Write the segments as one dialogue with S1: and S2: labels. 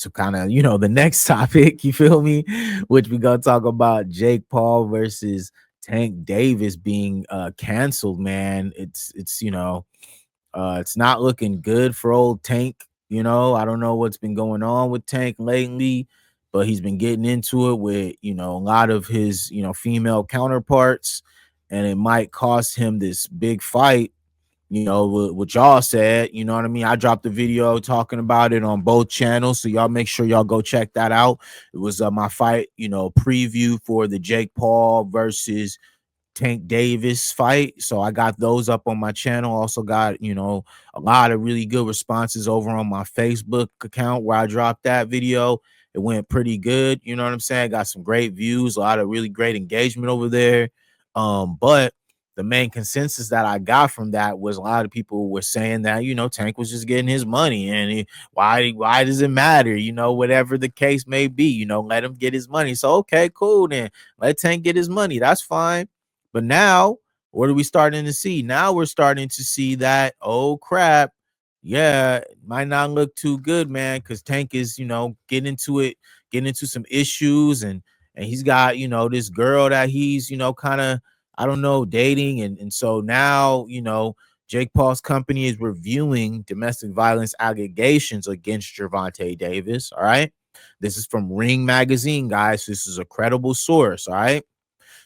S1: to kind of, the next topic, you feel me? Which we gonna talk about Jake Paul versus Tank Davis being canceled, man. It's not looking good for old Tank. I don't know what's been going on with Tank lately, but he's been getting into it with, a lot of his, female counterparts, and it might cost him this big fight. What y'all said, you know what I mean? I dropped a video talking about it on both channels, so y'all make sure y'all go check that out. It was my fight, preview for the Jake Paul versus Tank Davis fight. So I got those up on my channel. Also got, a lot of really good responses over on my Facebook account where I dropped that video. It went pretty good. You know what I'm saying? Got some great views, a lot of really great engagement over there. But the main consensus that I got from that was a lot of people were saying that, Tank was just getting his money, and why does it matter? Whatever the case may be, let him get his money. So, okay, cool. Then let Tank get his money. That's fine. But now, what are we starting to see? Now we're starting to see that, oh crap, yeah, it might not look too good, man, because Tank is, getting into some issues, and he's got, this girl that he's, kind of, I don't know, dating. And so now, Jake Paul's company is reviewing domestic violence allegations against Gervonta Davis. All right. This is from Ring Magazine, guys. This is a credible source. All right.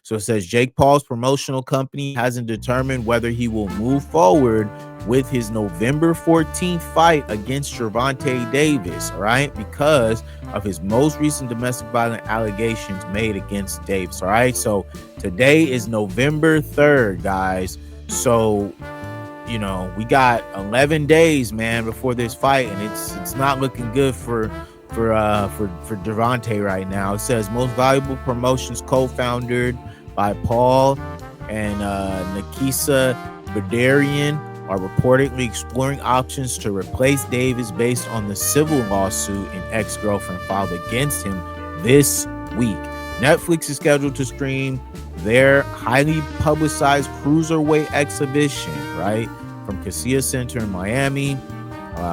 S1: So it says Jake Paul's promotional company hasn't determined whether he will move forward with his November 14th fight against Gervonta Davis, all right, because of his most recent domestic violence allegations made against Davis, all right? So today is November 3rd, guys. So, we got 11 days, man, before this fight, and it's not looking good for Gervonta right now. It says most valuable promotions co-founded by Paul and Nikisa Badarian are reportedly exploring options to replace Davis based on the civil lawsuit an ex-girlfriend filed against him this week. Netflix is scheduled to stream their highly publicized cruiserweight exhibition, right, from Casilla Center in Miami.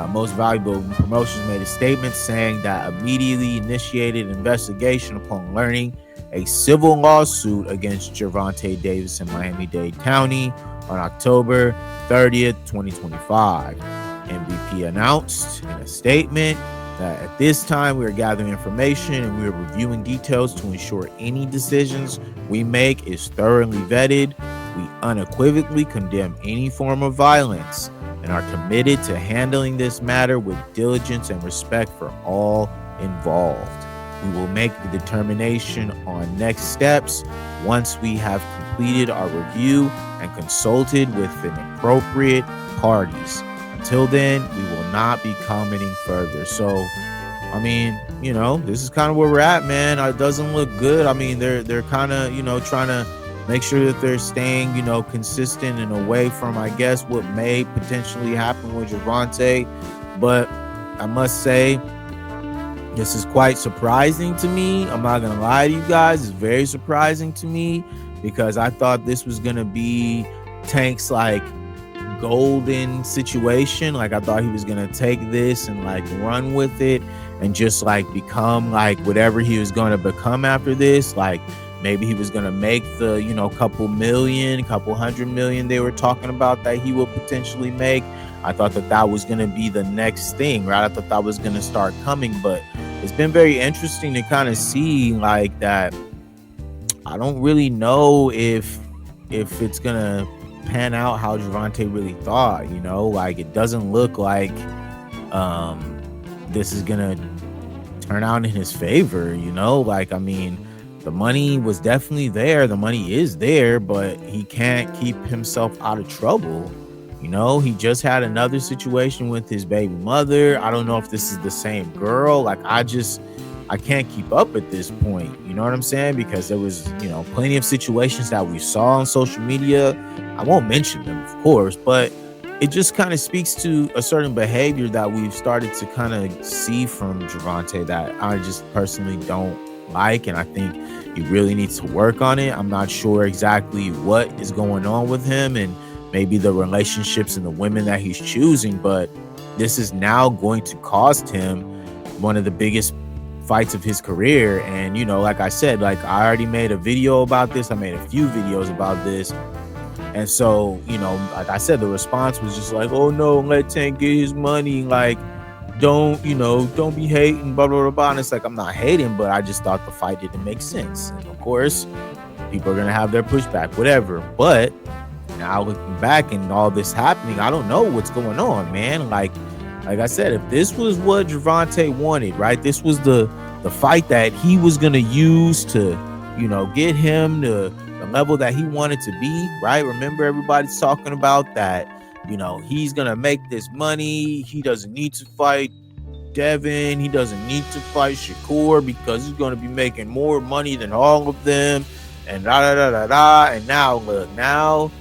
S1: Most Valuable Promotions made a statement saying that immediately initiated an investigation upon learning a civil lawsuit against Gervonta Davis in Miami-Dade County on October 30th, 2025. MVP announced in a statement that at this time we are gathering information and we are reviewing details to ensure any decisions we make is thoroughly vetted. We unequivocally condemn any form of violence and are committed to handling this matter with diligence and respect for all involved. We will make the determination on next steps once we have completed our review and consulted with the appropriate parties. Until then, we will not be commenting further. So, I mean, this is kind of where we're at, man. It doesn't look good. I mean, they're kind of, trying to make sure that they're staying, consistent and away from, I guess, what may potentially happen with Gervonta. But I must say, this is quite surprising to me. I'm not going to lie to you guys. It's very surprising to me because I thought this was going to be Tank's, golden situation. I thought he was going to take this and, run with it and just, become, whatever he was going to become after this. Maybe he was going to make the, couple hundred million they were talking about that he will potentially make. I thought that was going to be the next thing, right? I thought that was going to start coming, but it's been very interesting to kind of see that. I don't really know if it's going to pan out how Gervonta really thought, it doesn't look like this is going to turn out in his favor, I mean, the money was definitely there. The money is there, but he can't keep himself out of trouble. He just had another situation with his baby mother. I don't know if this is the same girl. I can't keep up at this point. You know what I'm saying? Because there was, plenty of situations that we saw on social media. I won't mention them, of course, but it just kind of speaks to a certain behavior that we've started to kind of see from Gervonta that I just personally don't like, and I think he really needs to work on it. I'm not sure exactly what is going on with him and maybe the relationships and the women that he's choosing, but this is now going to cost him, one of the biggest fights of his career. And, you know, like I said, like I already made a video about this. I made a few videos about this. And so, you know, like I said, the response was just like, oh no, let Tank get his money. Like, don't be hating, blah, blah, blah, blah. And it's like, I'm not hating, but I just thought the fight didn't make sense. And of course, people are going to have their pushback, whatever. But now looking back and all this happening, I don't know what's going on, man. Like I said, if this was what Gervonta wanted, right? This was the fight that he was going to use to, you know, get him to the level that he wanted to be, right? Remember, everybody's talking about that, you know, he's going to make this money. He doesn't need to fight Devin. He doesn't need to fight Shakur because he's going to be making more money than all of them. And And now, look, now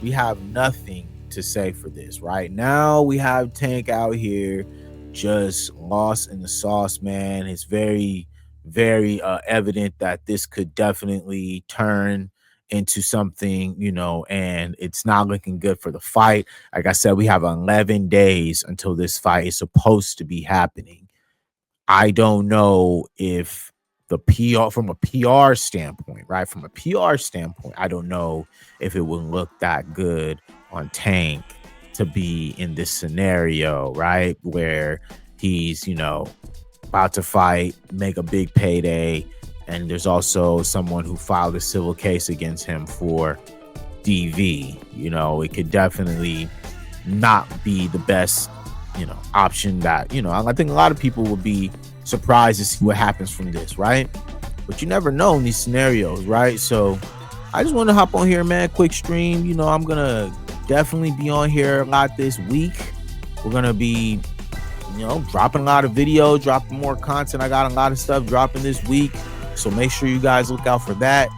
S1: we have nothing to say for this. Right now, we have Tank out here just lost in the sauce, man. It's very, very evident that this could definitely turn into something, you know, and it's not looking good for the fight. Like I said, we have 11 days until this fight is supposed to be happening. I don't know if the PR, from a PR standpoint, right? From a PR standpoint, I don't know if it would look that good on Tank to be in this scenario, right? Where he's, you know, about to fight, make a big payday, and there's also someone who filed a civil case against him for DV. You know, it could definitely not be the best, you know, option that, you know, I think a lot of people would be surprised to see what happens from this, right? But you never know in these scenarios, right? So I just want to hop on here, man, quick stream. You know, I'm gonna definitely be on here a lot this week. We're gonna be, you know, dropping a lot of videos, dropping more content. I got a lot of stuff dropping this week, so make sure you guys look out for that.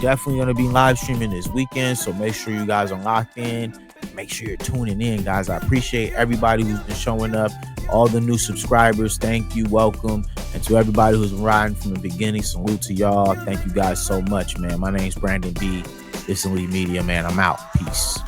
S1: Definitely gonna be live streaming this weekend, so make sure you guys are locked in. Make sure you're tuning in, guys. I appreciate everybody who's been showing up, all the new subscribers. Thank you, welcome. And to everybody who's been riding from the beginning, salute to y'all. Thank you guys so much, man. My name's Brandon B. This is Elite Media, man. I'm out. Peace.